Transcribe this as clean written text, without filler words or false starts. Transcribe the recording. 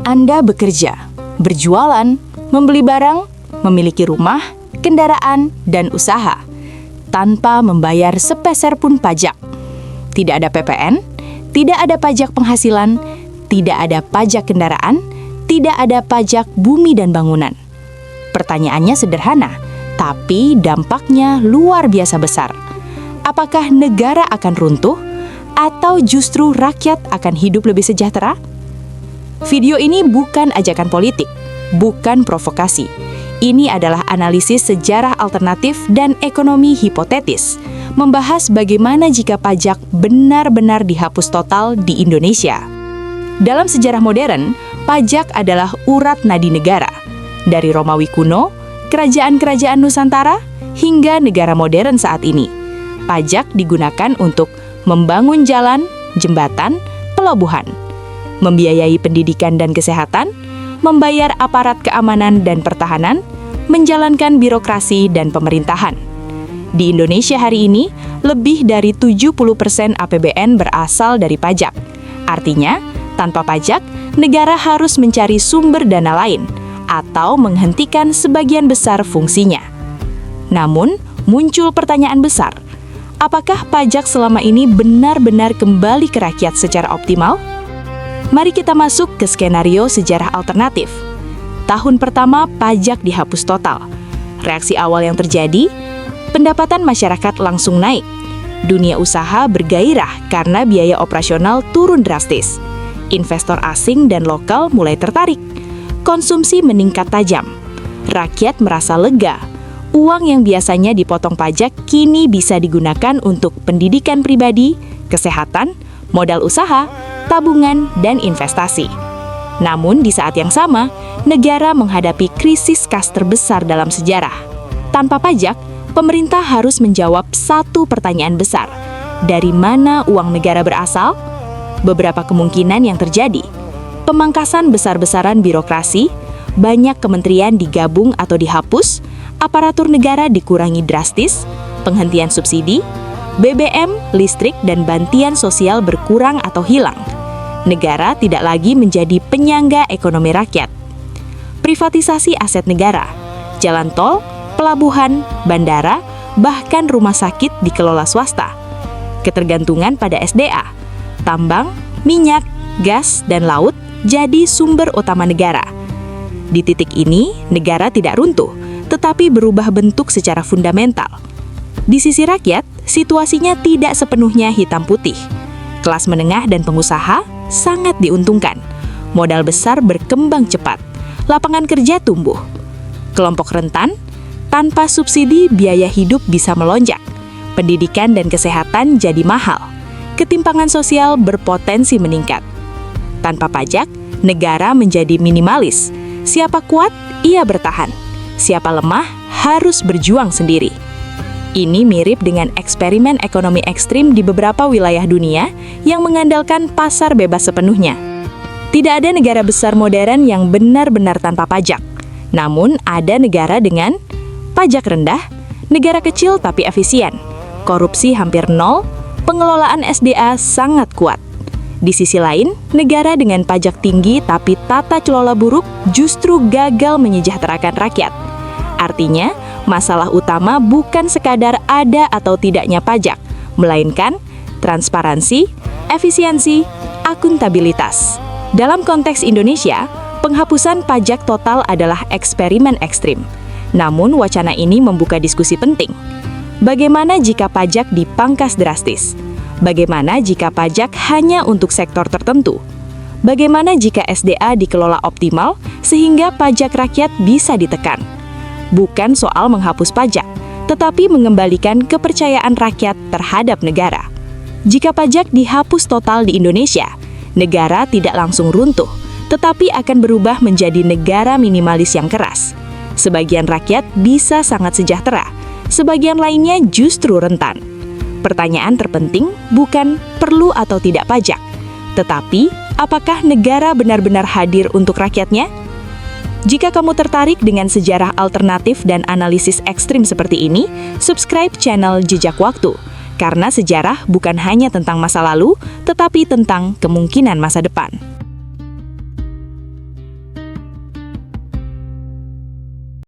Anda bekerja, berjualan, membeli barang, memiliki rumah, kendaraan, dan usaha, tanpa membayar sepeser pun pajak. Tidak ada PPN, tidak ada pajak penghasilan, tidak ada pajak kendaraan, tidak ada pajak bumi dan bangunan. Pertanyaannya sederhana, tapi dampaknya luar biasa besar. Apakah negara akan runtuh, atau justru rakyat akan hidup lebih sejahtera? Video ini bukan ajakan politik, bukan provokasi. Ini adalah analisis sejarah alternatif dan ekonomi hipotetis, membahas bagaimana jika pajak benar-benar dihapus total di Indonesia. Dalam sejarah modern, pajak adalah urat nadi negara. Dari Romawi kuno, kerajaan-kerajaan Nusantara, hingga negara modern saat ini. Pajak digunakan untuk membangun jalan, jembatan, pelabuhan, membiayai pendidikan dan kesehatan, membayar aparat keamanan dan pertahanan, menjalankan birokrasi dan pemerintahan. Di Indonesia hari ini, lebih dari 70% APBN berasal dari pajak. Artinya, tanpa pajak, negara harus mencari sumber dana lain atau menghentikan sebagian besar fungsinya. Namun, muncul pertanyaan besar. Apakah pajak selama ini benar-benar kembali ke rakyat secara optimal? Mari kita masuk ke skenario sejarah alternatif. Tahun pertama, pajak dihapus total. Reaksi awal yang terjadi, pendapatan masyarakat langsung naik. Dunia usaha bergairah karena biaya operasional turun drastis. Investor asing dan lokal mulai tertarik. Konsumsi meningkat tajam. Rakyat merasa lega. Uang yang biasanya dipotong pajak kini bisa digunakan untuk pendidikan pribadi, kesehatan, modal usaha, tabungan, dan investasi. Namun di saat yang sama, negara menghadapi krisis kas terbesar dalam sejarah. Tanpa pajak, pemerintah harus menjawab satu pertanyaan besar. Dari mana uang negara berasal? Beberapa kemungkinan yang terjadi. Pemangkasan besar-besaran birokrasi, banyak kementerian digabung atau dihapus, aparatur negara dikurangi drastis, penghentian subsidi, BBM, listrik, dan bantian sosial berkurang atau hilang. Negara tidak lagi menjadi penyangga ekonomi rakyat. Privatisasi aset negara, jalan tol, pelabuhan, bandara, bahkan rumah sakit dikelola swasta. Ketergantungan pada SDA, tambang, minyak, gas, dan laut jadi sumber utama negara. Di titik ini, negara tidak runtuh, tetapi berubah bentuk secara fundamental. Di sisi rakyat, situasinya tidak sepenuhnya hitam putih. Kelas menengah dan pengusaha sangat diuntungkan. Modal besar berkembang cepat. Lapangan kerja tumbuh. Kelompok rentan, tanpa subsidi biaya hidup bisa melonjak. Pendidikan dan kesehatan jadi mahal. Ketimpangan sosial berpotensi meningkat. Tanpa pajak, negara menjadi minimalis. Siapa kuat, ia bertahan. Siapa lemah, harus berjuang sendiri. Ini mirip dengan eksperimen ekonomi ekstrim di beberapa wilayah dunia yang mengandalkan pasar bebas sepenuhnya. Tidak ada negara besar modern yang benar-benar tanpa pajak. Namun, ada negara dengan pajak rendah, negara kecil tapi efisien, korupsi hampir nol, pengelolaan SDA sangat kuat. Di sisi lain, negara dengan pajak tinggi tapi tata kelola buruk justru gagal menyejahterakan rakyat. Artinya, masalah utama bukan sekadar ada atau tidaknya pajak, melainkan transparansi, efisiensi, akuntabilitas. Dalam konteks Indonesia, penghapusan pajak total adalah eksperimen ekstrim. Namun, wacana ini membuka diskusi penting. Bagaimana jika pajak dipangkas drastis? Bagaimana jika pajak hanya untuk sektor tertentu? Bagaimana jika SDA dikelola optimal sehingga pajak rakyat bisa ditekan? Bukan soal menghapus pajak, tetapi mengembalikan kepercayaan rakyat terhadap negara. Jika pajak dihapus total di Indonesia, negara tidak langsung runtuh, tetapi akan berubah menjadi negara minimalis yang keras. Sebagian rakyat bisa sangat sejahtera, sebagian lainnya justru rentan. Pertanyaan terpenting bukan perlu atau tidak pajak, tetapi apakah negara benar-benar hadir untuk rakyatnya? Jika kamu tertarik dengan sejarah alternatif dan analisis ekstrim seperti ini, subscribe channel Jejak Waktu. Karena sejarah bukan hanya tentang masa lalu, tetapi tentang kemungkinan masa depan.